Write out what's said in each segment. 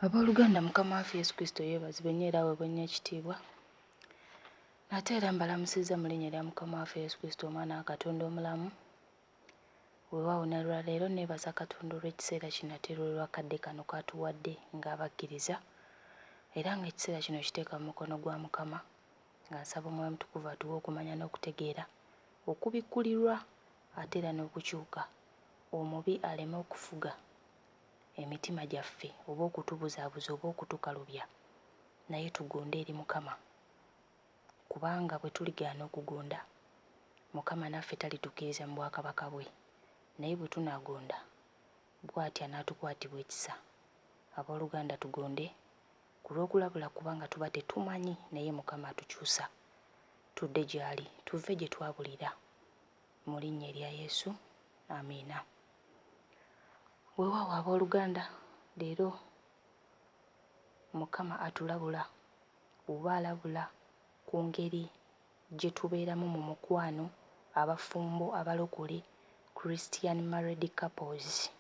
Abooluganda, Mukama waffe Yesu Kristo yeebazibwe nnyo era aweebwe nnyo ekitiibwa. Ate era mbalamusiza mu linnya lya Mukama waffe Yesu Kristo, Omwana wa Katonda omulamu. Weewaawo ne lwaleero neebaza Katonda olw'ekiseera kino ate olw'akadde kano k'atuwadde ng'abakkiriza, era ng'ekiseera kino kiteeka mu mukono gwa Mukama, nga nsaba Omwoyo Mutukuvu atuwe okumanya n'okutegeera, okubikkulirwa ate era n'okukyuka, omubi aleme okufuga emitima gyaffe oba okutubuzaabuza oba okutukalubya, naye tugonde eri Mukama, kubanga bwe tuligaana okugonda, Mukama naffe talitukkiriza mu bwakabaka bwe, naye bwe tunaagonda bw'atyo anaatukwatibwa ekisa. Abooluganda, tugonde ku lw'okulabula, kubanga tuba tetumanyi, naye Mukama atukyusa. Tudde gy'ali, tuve gye twabulira. Mu linnya erya Yesu, amiina. Weewaawo abooluganda, leero Mukama atulabula oba alabula ku ngeri gye tubeeramu mu mukwano, abafumbo, abalokole, Christian married couples.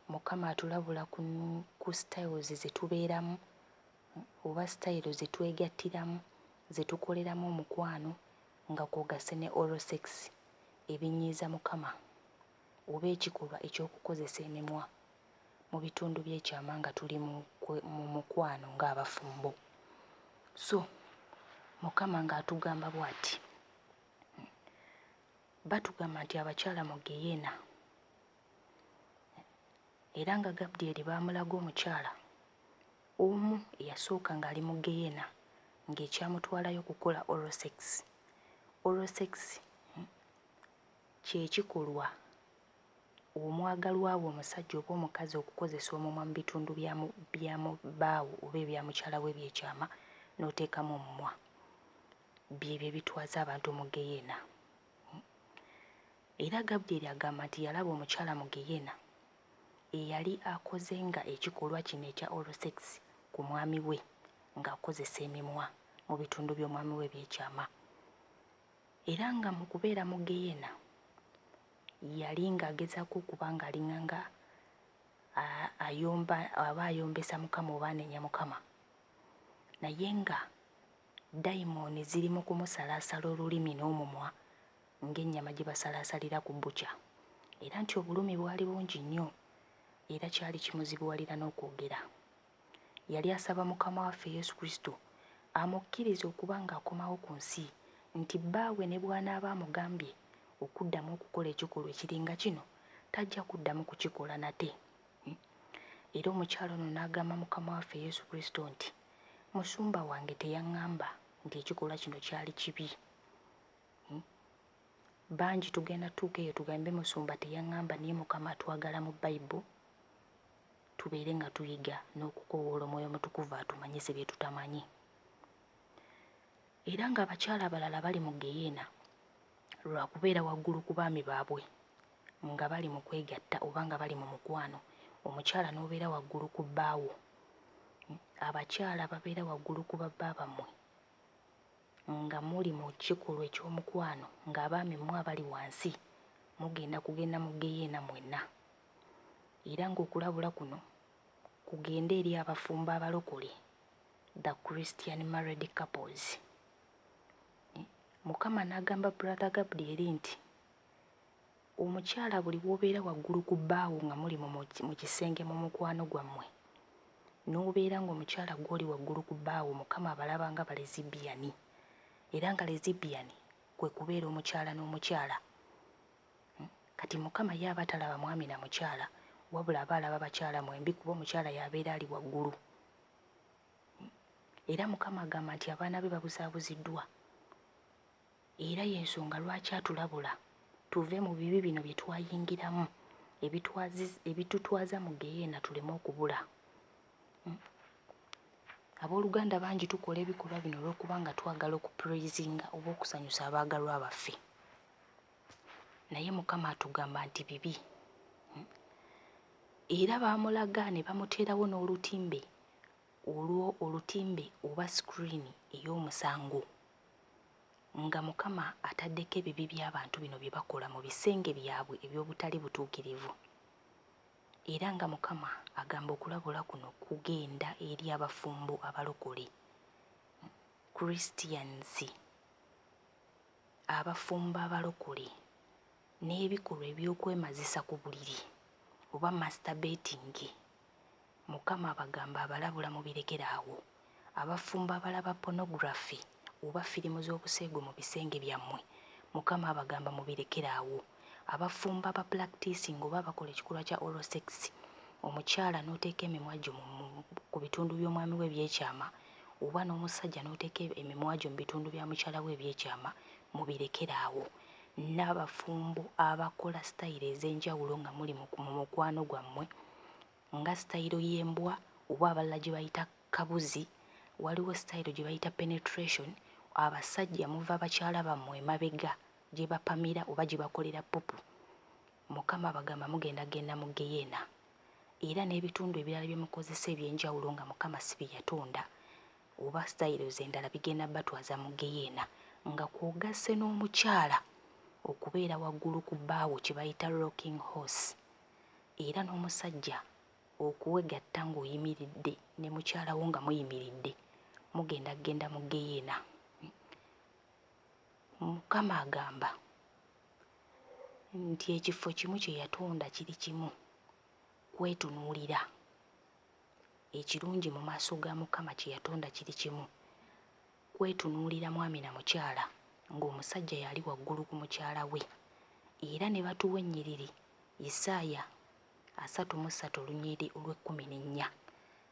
Mukama atulabula ku styles ze tubeeramu oba sitayilo ze twegattiramu, ze tukoleramu omukwano nga kw'ogasse ne oral sex, ebinyiiza Mukama oba ekikolwa eky'okukozesa emimwa mu bitundu by'ekyama nga tuli mu mukwano ng'abafumbo. So Mukama ng'atugamba bw'ati, batugamba nti abakyala mu geyeena, era nga Gabudyeri baamulaga omukyala omu eyasooka ng'ali mu geyeena ng'ekyamutwalayo kukola oral sex. Oral sex kye kikolwa omwagalwa we omusajja oba omukazi okukozesa omumwa mu bitundu bya bbaawo oba ebya mukyala we by'ekyama n'oteekamu omumwa, byebyo ebitwaza abantu mu geyeena. Era Gabudyeri agamba nti yalaba omukyala mu geyeena eyali akoze nga ekikolwa kino ekya oral sex ku mwami we ng'akozesa emimwa mu bitundu by'omwami we by'ekyama, era nga mu kubeera mu geyeena yali ng'agezaako okuba ng'alinganga ayombesa Mukama oba anenya Mukama, naye nga dayimooni ziri mu kumusalaasala olulimi n'omumwa ng'ennyama gye basalaasalira ku bbukya, era nti obulumi bwali bungi nnyo era kyali kimuzibuwalira n'okwogera. Yali asaba Mukama waffe Yesu Kristo amukkirize okuba ng'akomawo ku nsi, nti bbaawe ne bw'anaaba amugambye okuddamu okukola ekikolwa ekiringa kino tajja kuddamu kukikola nate. Era omukyala ono n'agamba Mukama waffe Yesu Kristo nti musumba wange teyaŋŋamba nti ekikolwa kino kyali kibi. Bangi tugenda tuuka eyo tugambe musumba teyaŋŋamba, naye Mukama atwagala mu Bayibuli tubeere nga tuyiga n'okukoowoola Omwoyo Mutukuvu atumanyise bye tutamanyi. Era ng'abakyala abalala bali mu geyeena lwakubeera waggulu ku baami baabwe nga bali mu kwegatta oba nga bali mu mukwano, omukyala n'obeera waggulu ku bbaawo, abakyala babeera waggulu ku babba bammwe nga muli mu kikolwa eky'omukwano, ng'abaami mmwe abali wansi mugenda kugenda mu geyeena mwenna. Era ng'okulabula kuno kugenda eri abafumbo abalokole, the Christian married couples. Mukama n'agamba brother Gabudyeri nti omukyala buli w'obeera waggulu ku bbaawo nga muli mu kisenge mu mukwano gwammwe, n'obeera ng'omukyala gw'oli waggulu ku bbaawo, Mukama abalaba nga balezibiyani, era nga lezibiyani kwe kubeera omukyala n'omukyala. Kati Mukama ye aba talaba mwami na mukyala, wabula aba alaba bakyala mwembi, kuba omukyala y'abeera ali waggulu. Era Mukama agamba nti abaana be babuzaabuziddwa, era y'ensonga lwaki atulabula tuve mu bibi bino bye twayingiramu ebitutwaza mu geyeena tuleme okubula. Abooluganda bangi tukola ebikolwa bino olw'okuba nga twagala okupureezinga oba okusanyusa abaagalwa baffe, naye Mukama atugamba nti bibi. Era baamulaga ne bamuteerawo n'olutimbe olutimbe oba sikuriini ey'omusango, nga Mukama ataddeko ebibi by'abantu bino bye bakola mu bisenge byabwe eby'obutali butuukirivu. era nga Mukama agamba okulabula kuno kugenda eri abafumbo abalokole, Christians, abafumbo abalokole n'ebikolwa ebyokwemazisa ku buliri oba masturbating. Mukama abagamba abalabula mubirekera awo. Abafumbo abalaba pornography oba firimu z'obuseego mu bisenge byammwe, Mukama abagamba mubirekera awo. Abafumbo aba practicing oba abakola ekikolwa kya oral sex, omukyala n'oteeka emimwa gyo ku bitundu by'omwami we ebyekyama, oba n'omusajja n'oteeka emimwa gyo mu bitundu bya mukyala we ebyekyama, mubirekera awo. N'abafumbo abakola sitayilo ez'enjawulo nga muli mu mukwano gwammwe, nga sitayilo y'embwa oba abalala gye bayita kabuzi, waliwo sitayilo gye bayita penetration. Abasajja muva abakyala bammwe emabega gye bapamira oba gye bakolera pupu, Mukama abagamba mugendagenda mu geyeena. Era n'ebitundu ebirala bye mukozesa eby'enjawulo nga Mukama si bye yatonda oba sitayilo endala bigenda batwaza mu geyeena, nga kwogasse n'omukyala okubeera waggulu ku bbaawo kye bayita rocking horse, era n'omusajja okuwegatta ng'oyimiridde ne mukyala wo nga muyimiridde, mugendagenda mu geyeena. Mukama agamba nti ekifo kimu kye yatonda kiri kimu, kwetunuulira. Ekirungi mu maaso ga Mukama kye yatonda kiri kimu, kwetunuulira mwami na mukyala ng'omusajja yali waggulu ku mukyala we. Era ne batuwa ennyiriri Isaaya 33:14,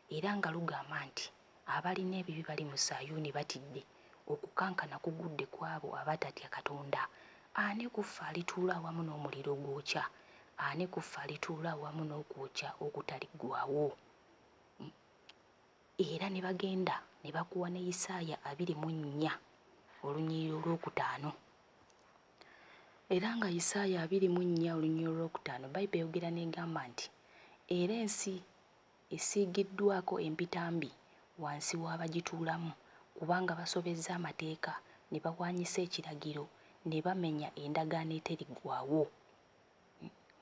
era nga lugamba nti abalina ebibi bali mu Sayuuni batidde, okukankana kugudde ku abo abatatya Katonda. Ani kuffe alituula awamu n'omuliro ogwokya? Ani kuffe alituula awamu n'okwokya okutaliggwaawo? Era ne bagenda ne bakuwa ne Isaaya 24 olunyiriri olwokutaano. Era nga Isaaya 24 olunyiriri olwokutaano, Bayibuli eyogera n'egamba nti era ensi esiigiddwako empitambi wansi w'abagituulamu, kubanga basobezza amateeka ne bawaanyisa ekiragiro ne bamenya endagaano eteriggwaawo.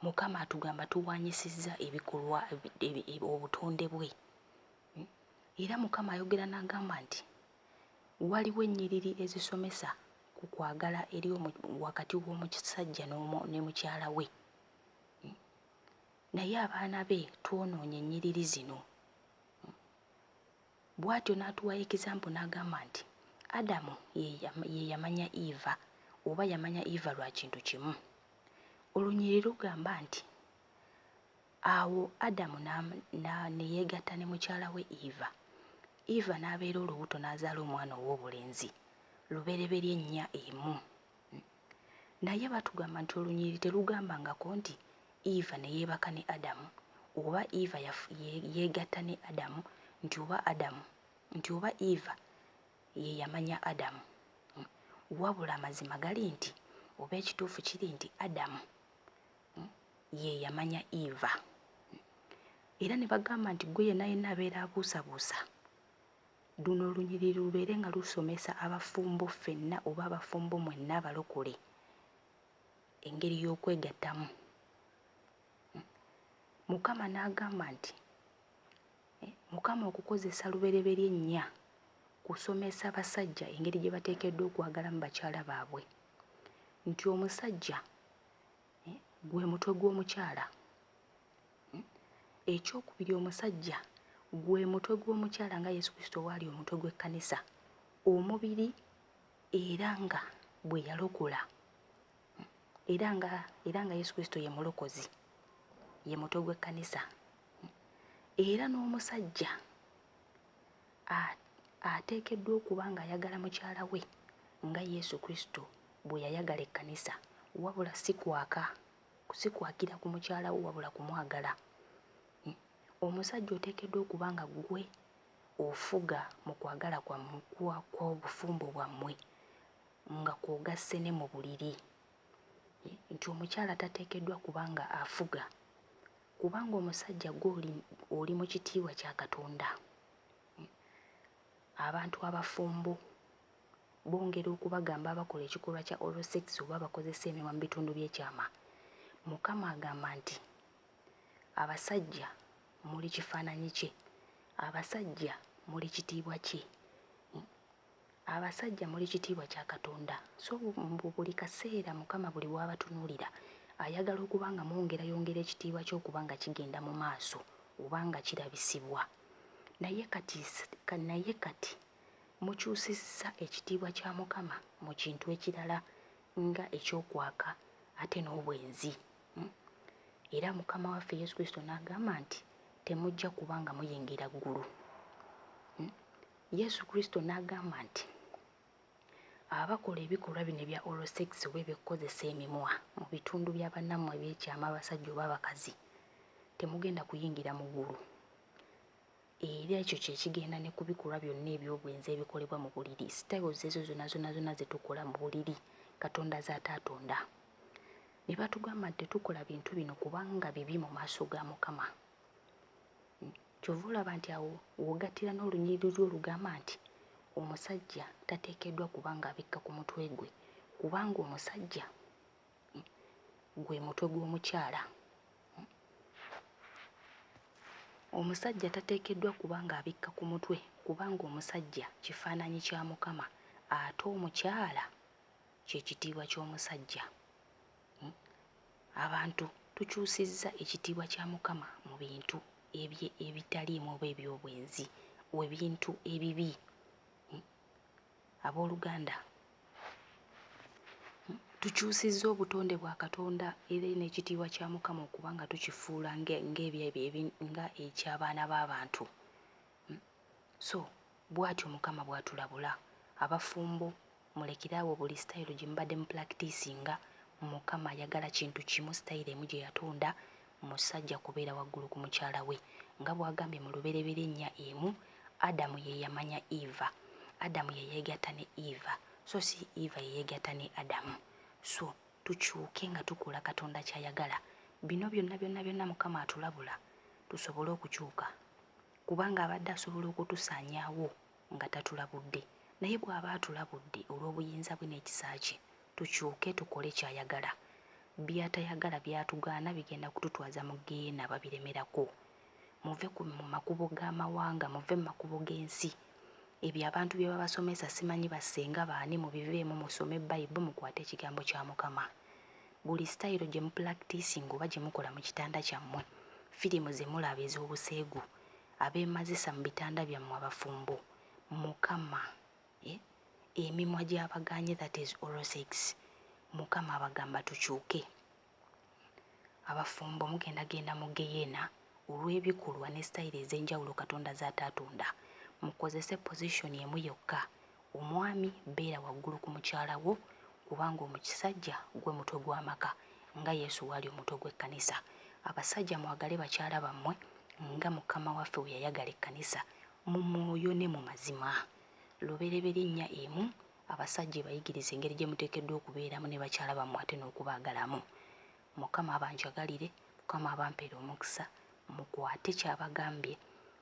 Mukama atugamba tuwaanyisizza ebikolwa obutonde bwe. Era Mukama ayogera n'agamba nti waliwo ennyiriri ezisomesa ku kwagala eri wakati w'omusajja ne mukyala we. Naye abaana be twonoonye ennyiriri zino. Bw'atyo n'atuwa ekizampu n'agamba nti Adamu ye yamanya Eva, oba yamanya Eva lwa kintu kimu. Olunyiriri lugamba nti awo Adamu ne yeegatta ne mukyala we Eva. Eva n'abeera olubuto n'azaala omwana ow'obulenzi, Lubereberye 4:1. Naye batugamba nti olunyiriri terugambangako nti Eva ne yeebaka ne Adamu, oba Eva yeegatta ne Adamu, nti oba Eva ye yamanya Adamu. Wabula amazima gali nti oba ekituufu kiri nti Adamu ye yamanya Eva. Era ne bagamba nti gwe yenna yenna abeera abuusabuusa, luno olunyiriri lubeere nga lusomesa abafumbo ffenna oba abafumbo mwenna abalokole engeri y'okwegattamu. Mukama n'agamba nti Mukama okukozesa Lubereberye 4 kusomesa abasajja engeri gye bateekeddwa okwagalamu bakyala baabwe, nti omusajja gwe mutwe gw'omukyala. Ekyokubiri, omusajja gwe mutwe gw'omukyala nga Yesu Kristo bw'ali omutwe gw'ekkanisa, omubiri era nga bwe yalokola, era nga Yesu Kristo ye mulokozi, ye mutwe gw'ekkanisa. Era n'omusajja ateekeddwa okuba nga ayagala mukyala we nga Yesu Kristo bwe yayagala ekkanisa, wabula si kwakira ku mukyala we, wabula kumwagala. Omusajja oteekeddwa okuba nga gwe ofuga mu kwagala kw'obufumbo bwammwe nga kwogasse ne mu buliri, nti omukyala tateekeddwa kuba nga afuga, kubanga omusajja gwe oli mu kitiibwa kya Katonda. Abantu abafumbo bongera okubagamba abakola ekikolwa kya oral sex oba bakozesa emimwa mu bitundu by'ekyama. Mukama agamba nti abasajja muli kifaananyi kye, abasajja muli kitiibwa kye, abasajja muli kitiibwa kya Katonda. So buli kaseera Mukama buli w'abatunuulira ayagala okuba nga mwongerayongera ekitiibwa ky'okuba nga kigenda mu maaso oba nga kirabisibwa. Naye kati mukyusizza ekitiibwa kya Mukama mu kintu ekirala nga ekyokwaka ate n'obwenzi. Era Mukama waffe Yesu Kristo n'agamba nti temujja kuba nga muyingira ggulu. Yesu Kristo n'agamba nti abakola ebikolwa bino ebya oral sex oba ebyokukozesa emimwa mu bitundu bya bannammwe ebyekyama abasajja oba abakazi temugenda kuyingira mu ggulu. Era ekyo kye kigenda ne ku bikolwa byonna eby'obwenzi ebikolebwa mu buliri, sitayilo ezo zonna ze tukola mu buliri Katonda z'ataatonda. Ne batugamba nti tetukola bintu bino kubanga bibi mu maaso ga Mukama. Kyova olaba nti awo w'ogattira n'olunyiriri olugamba nti omusajja tateekeddwa kuba ng'abikka ku mutwe gwe kubanga omusajja gwe mutwe gw'omukyala. Omusajja tateekeddwa kuba ng'abikka ku mutwe kubanga omusajja kifaananyi kya Mukama ate omukyala kye kitiibwa ky'omusajja. Abantu tukyusizza ekitiibwa kya Mukama mu bintu ebitaliimu oba eby'obwenzi, ebintu ebibi. Abooluganda, tukyusizza obutonde bwa Katonda era n'ekitiibwa kya Mukama okuba nga tukifuula nga eky'abaana b'abantu. So bw'atyo Mukama bw'atulabula. Abafumbo mulekeraawo buli sitayiro gye mubadde mu pulakitiisinga. Mukama ayagala kintu kimu, sitayiro emu gye yatonda, musajja kubeera waggulu ku mukyala we. Nga bw'agambye mu Lubereberye 4:1, Adamu ye yamanya Eva. Adamu ye yeegatta ne Eva, so si Eva ye yeegatta ne Adamu. So tukyuke nga tukola Katonda ky'ayagala. Bino byonna Mukama atulabula tusobole okukyuka, kubanga abadde asobola okutusaanyaawo nga tatulabudde. Naye bw'aba atulabudde olw'obuyinza bwe n'ekisa kye, tukyuke tukole ky'ayagala. By'atayagala by'atugaana bigenda kututwaza mu geyeena babiremerako. Muve mu makubo g'amawanga, muve mu makubo g'ensi. Ebyo abantu bye babasomesa simanyi basenga baani, mubiveemu musome Bayibuli mukwate ekigambo kya Mukama. Buli sitayiro gye mupulakitiisinga oba gye mukola mu kitanda kyammwe, firimu ze mulaba ez'obuseegu, ab'emazisa mu bitanda byammwe abafumbo, Mukama emimwa gy'abaganye, that is oral sex, Mukama abagamba tukyuke. Abafumbo mugendagenda mu geyeena olw'ebikolwa ne sitayiro ez'enjawulo Katonda z'ataatonda. Mukozese pozishoni emu yokka. Omwami beera waggulu ku mukyala wo kubanga omusajja gwe mutwe gw'amaka nga Yesu bw'ali omutwe gw'ekkanisa. Abasajja mwagale bakyala bammwe nga Mukama waffe bwe yayagala ekkanisa mu mwoyo ne mu mazima. Lubereberye 4:1, abasajja bayigiriza engeri gye muteekeddwa okubeeramu ne bakyala bammwe ate n'okubaagalamu. Mukama abanjagalire, Mukama abampeera omukisa, mukwate ky'abagambye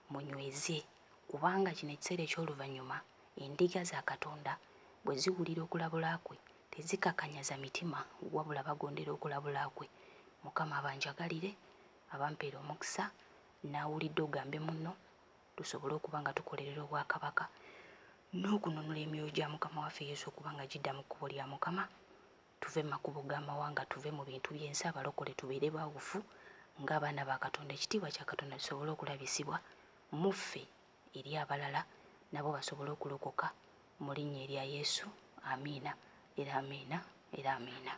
munyweze, kubanga kino ekiseera eky'oluvannyuma endiga za Katonda bwe ziwulira okulabula kwe tezikakanyaza mitima wabula bagondera okulabula kwe. Mukama abanjagalire, abampeera omukisa, n'awulidde ogambe munno tusobole okuba nga tukolerera obwakabaka n'okununula emyoyo gya Mukama waffe Yesu okuba nga gidda mu kkubo lya Mukama. Tuve mu makubo g'amawanga, tuve mu bintu by'ensi, abalokole tubeere bawufu ng'abaana ba Katonda. Ekitiibwa kya Katonda kisobole okulabisibwa muffe eri abalala nabo basobole okulokoka mu linnya erya Yesu. Amiina era amiina era amiina.